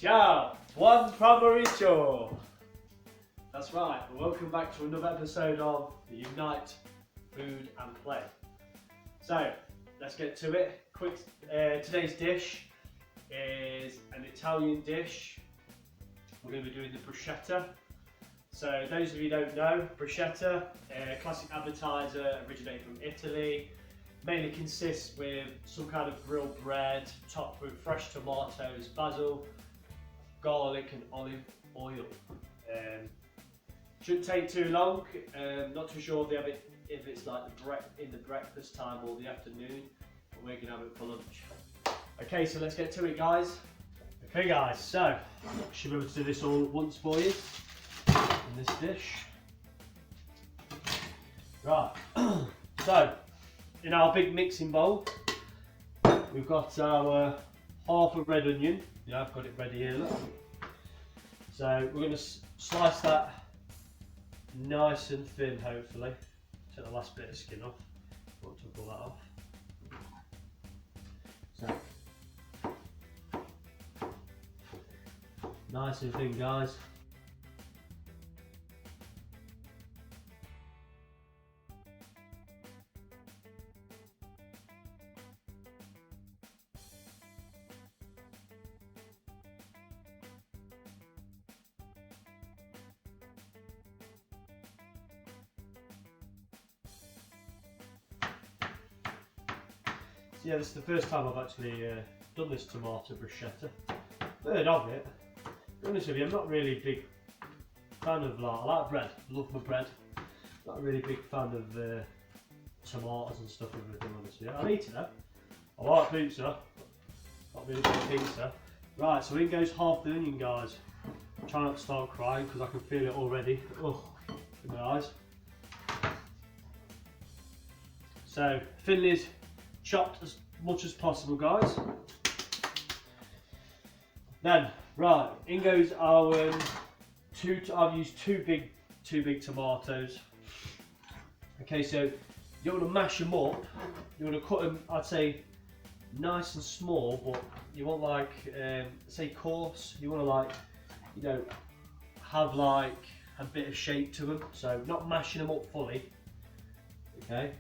Ciao, buon pomeriggio. That's right, welcome back to another episode of the Unite Food and Play. So, let's get to it. Quick, today's dish is an Italian dish. We're going to be doing the bruschetta. So, those of you who don't know, bruschetta, classic appetizer, originated from Italy. Mainly consists with some kind of grilled bread, topped with fresh tomatoes, basil, garlic and olive oil. Shouldn't take too long. Not too sure if they have it if it's like in the breakfast time or the afternoon, but we're gonna have it for lunch. Okay, so let's get to it, guys. Okay, guys. So should be able to do this all at once for you in this dish. Right. So in our big mixing bowl, we've got our half a red onion. Yeah, I've got it ready here, look. So we're going to slice that nice and thin, hopefully. Take the last bit of skin off. Want to pull that off. So, nice and thin, guys. So yeah, this is the first time I've actually done this tomato bruschetta. Heard of it. To be honest with you, I'm not really a big fan of I like bread, love my bread. Not a really big fan of tomatoes and stuff, if I'm honest with you. I'll eat it though. I like pizza, not really big pizza. Right, so in goes half the onion, guys. Try not to start crying because I can feel it already. Oh, in my eyes. So thinly is chopped as much as possible, guys. Then, right, in goes our I've used two big tomatoes. Okay, so you want to mash them up. You want to cut them, I'd say, nice and small, but you want like, say coarse. You want to like, you know, have like a bit of shape to them. So not mashing them up fully. Okay.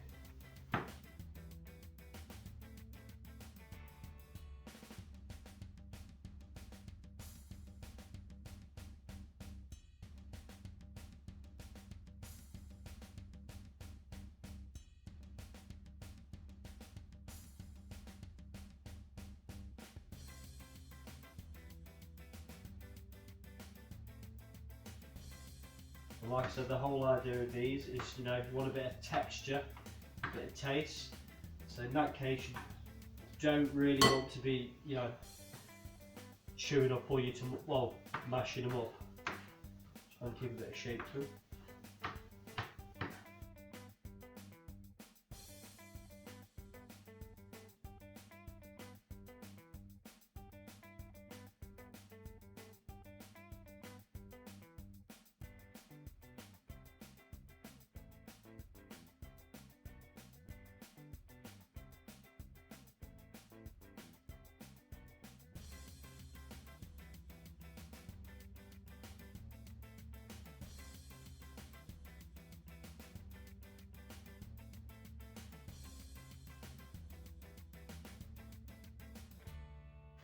And like I said, the whole idea of these is, you know, you want a bit of texture, a bit of taste. So in that case, you don't really want to be, you know, chewing up all your mashing them up. Try and keep a bit of shape to them.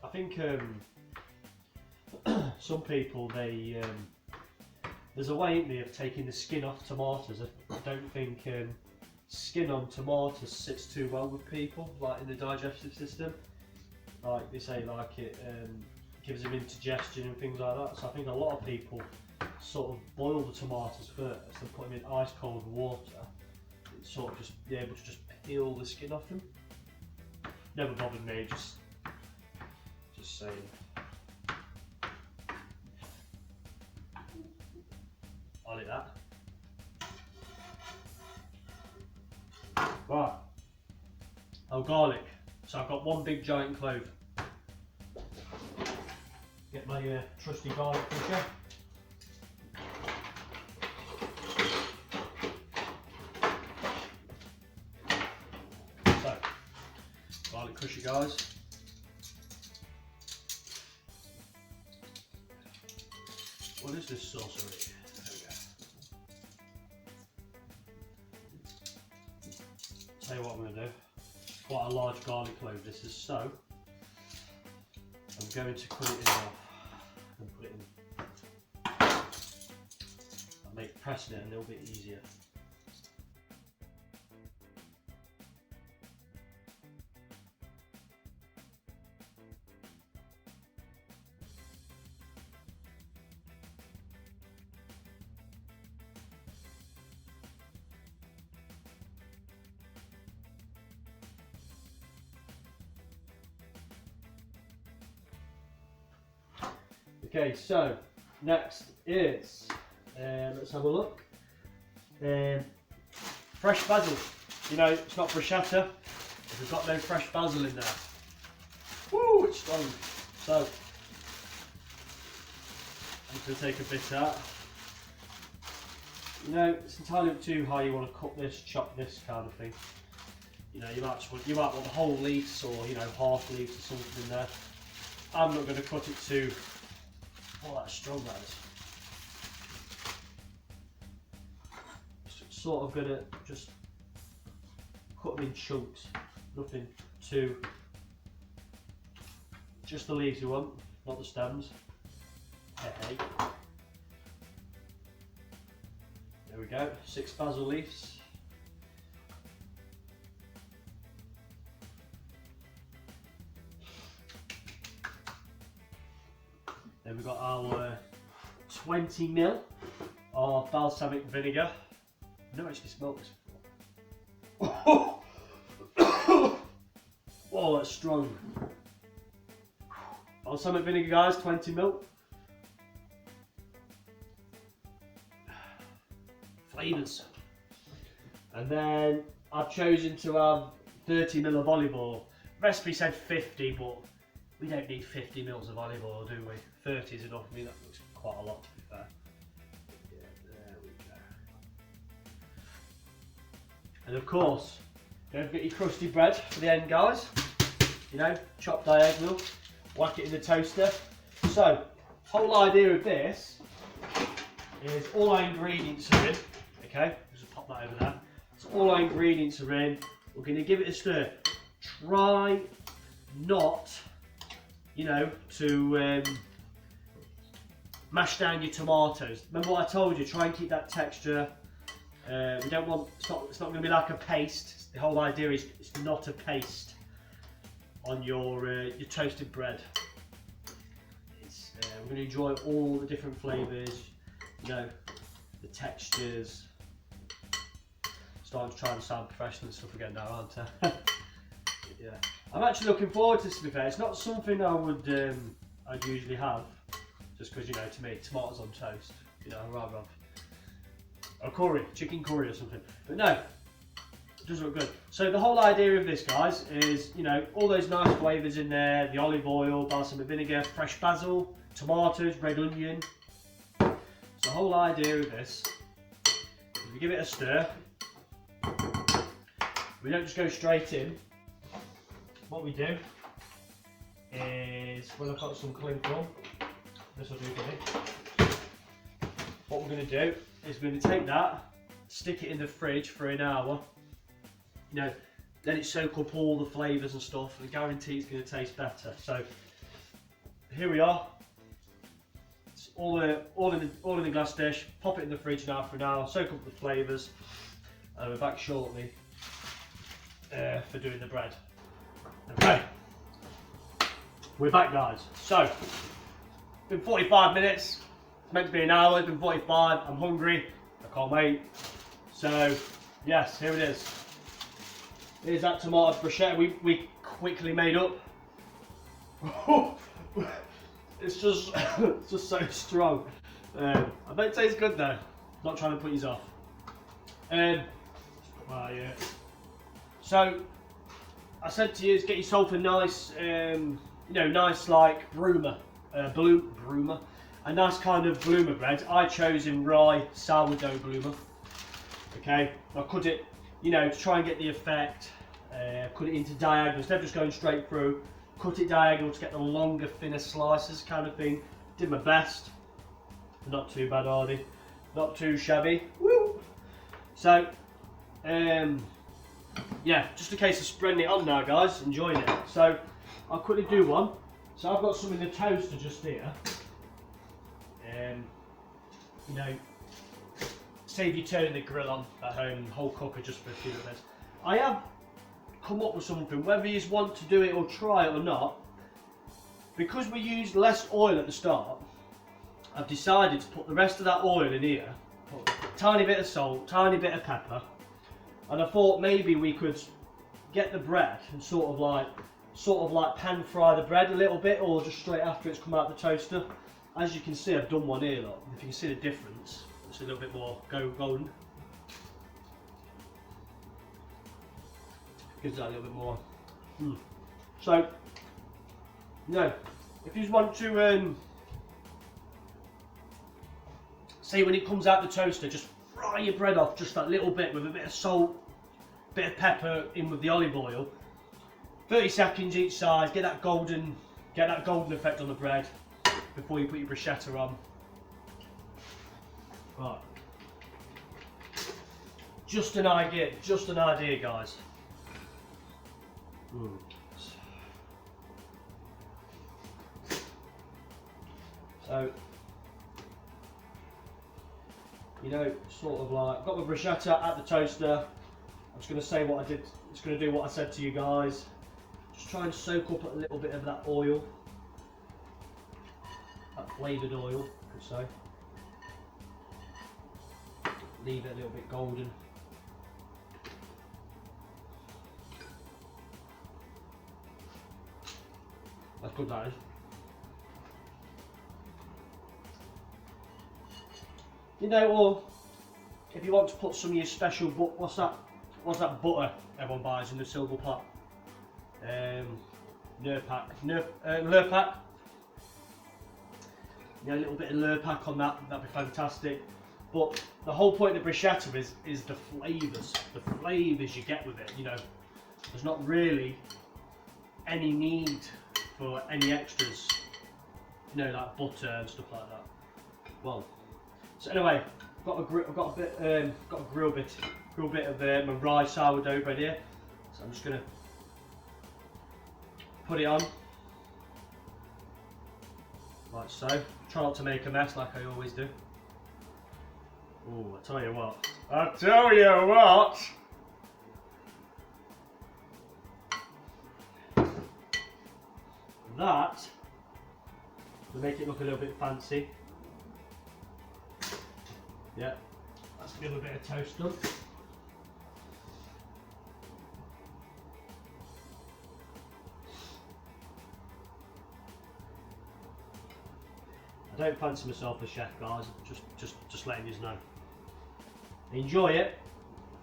I think some people, there's a way in there of taking the skin off tomatoes. I don't think skin on tomatoes sits too well with people, like in the digestive system. Like they say, like it gives them indigestion and things like that. So I think a lot of people sort of boil the tomatoes first and put them in ice cold water. It's sort of just be able to just peel the skin off them. Never bothered me, just saying. I'll eat that. Right. Oh, garlic. So I've got one big giant clove. Get my trusty garlic pusher. So, garlic crusher, guys. What is this sauce? There we go. Tell you what I'm going to do. Quite a large garlic clove this is, so I'm going to cut it in half and put it in. That'll make pressing it a little bit easier. Okay, so next is, let's have a look, fresh basil. You know, it's not bruschetta if we've got no fresh basil in there. Woo, it's strong. So, I'm going to take a bit out. You know, it's entirely up to you how you want to cut this, chop this kind of thing. You know, you might want the whole leaves or, you know, half leaves or something in there. I'm not going to cut it too. Oh, that's strong, that is. Sort of gonna just cut them in chunks, nothing too. Just the leaves you want, not the stems. Hey. There we go, 6 basil leaves. Then we've got our 20 ml of balsamic vinegar. I've never actually smelled this before. Oh, that's strong. Balsamic vinegar, guys, 20 ml. Flavours. And then I've chosen to have 30 ml of olive oil. Recipe said 50, but we don't need 50 ml of olive oil, do we? 30 is enough. I mean, that looks quite a lot, to be fair. Yeah, there we go. And of course, don't forget your crusty bread for the end, guys. You know, chop diagonal, whack it in the toaster. So, whole idea of this is all our ingredients are in. Okay, just pop that over there. So all our ingredients are in. We're going to give it a stir. Try not, you know, to mash down your tomatoes. Remember what I told you, try and keep that texture. We don't want, it's not going to be like a paste. The whole idea is it's not a paste on your toasted bread. It's, we're going to enjoy all the different flavours, you know, the textures. Starting to try and sound professional and stuff again now, aren't I? Yeah. I'm actually looking forward to this, to be fair. It's not something I would I'd usually have, just because, you know, to me, tomatoes on toast, you know, I'd rather have a curry, chicken curry or something. But no, it does look good. So the whole idea of this, guys, is, you know, all those nice flavours in there, the olive oil, balsamic vinegar, fresh basil, tomatoes, red onion. So the whole idea of this is we give it a stir. We don't just go straight in. What we do is, when I've got some cling film, this will do for me. What we're going to do is we're going to take that, stick it in the fridge for an hour, you know, let it soak up all the flavours and stuff, and I guarantee it's going to taste better. So here we are. It's all in the glass dish. Pop it in the fridge now for an hour, soak up the flavours, and we're back shortly for doing the bread. Okay, we're back, guys. So, it's been 45 minutes. It's meant to be an hour. It's been 45. I'm hungry. I can't wait. So, yes, here it is. Here's that tomato bruschetta we quickly made up. It's just it's just so strong. I bet it tastes good though. Not trying to put you off. Well, yeah. So I said to you, get yourself a nice, you know, nice like broomer, a nice kind of bloomer bread. I chose in rye sourdough bloomer. Okay, I cut it, you know, to try and get the effect. Cut it into diagonal instead of just going straight through. Cut it diagonal to get the longer, thinner slices, kind of thing. Did my best. Not too bad, are they? Not too shabby. Woo! So, yeah, just a case of spreading it on now, guys. Enjoying it. So, I'll quickly do one. So I've got some in the toaster just here. You know, save you turning the grill on at home, whole cooker just for a few minutes. I have come up with something, whether you want to do it or try it or not. Because we used less oil at the start, I've decided to put the rest of that oil in here, put a tiny bit of salt, tiny bit of pepper, and I thought maybe we could get the bread and sort of like pan fry the bread a little bit, or just straight after it's come out of the toaster. As you can see, I've done one here, look. If you can see the difference, it's a little bit more golden. Gives that a little bit more. So, you know, if you just want to see when it comes out the toaster, just fry your bread off just that little bit with a bit of salt, bit of pepper in with the olive oil. 30 seconds each side, get that golden effect on the bread before you put your bruschetta on. Right. Just an idea, guys. So, you know, sort of like, got my bruschetta at the toaster. I'm just going to say what I did, just going to do what I said to you guys. Just try and soak up a little bit of that oil. That flavoured oil, I could say. Leave it a little bit golden. That's good, that is. You know, or if you want to put some of your special, what's that butter everyone buys in the silver pot? Lurpak. You know, a little bit of Lurpak on that, that'd be fantastic. But the whole point of bruschetta is the flavours you get with it. You know, there's not really any need for any extras. You know, like butter and stuff like that. Well, so anyway, I've got a grill bit of my rye sourdough bread here. So I'm just gonna put it on, like so. Try not to make a mess like I always do. Oh, I tell you what. That will make it look a little bit fancy. Yeah, that's a little bit of toast done. I don't fancy myself a chef, guys. Just letting you know. Enjoy it.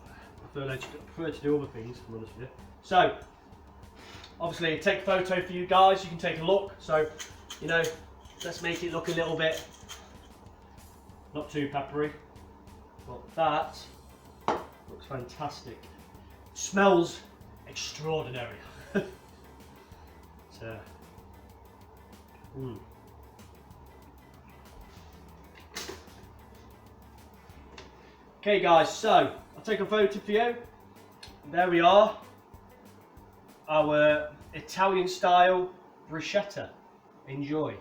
I prefer to do other things, to be honest with you. So, obviously, take a photo for you guys. You can take a look. So, you know, let's make it look a little bit not too peppery. But that looks fantastic. Smells extraordinary. So, Okay guys, so I'll take a photo for you. There we are. Our Italian style bruschetta. Enjoy.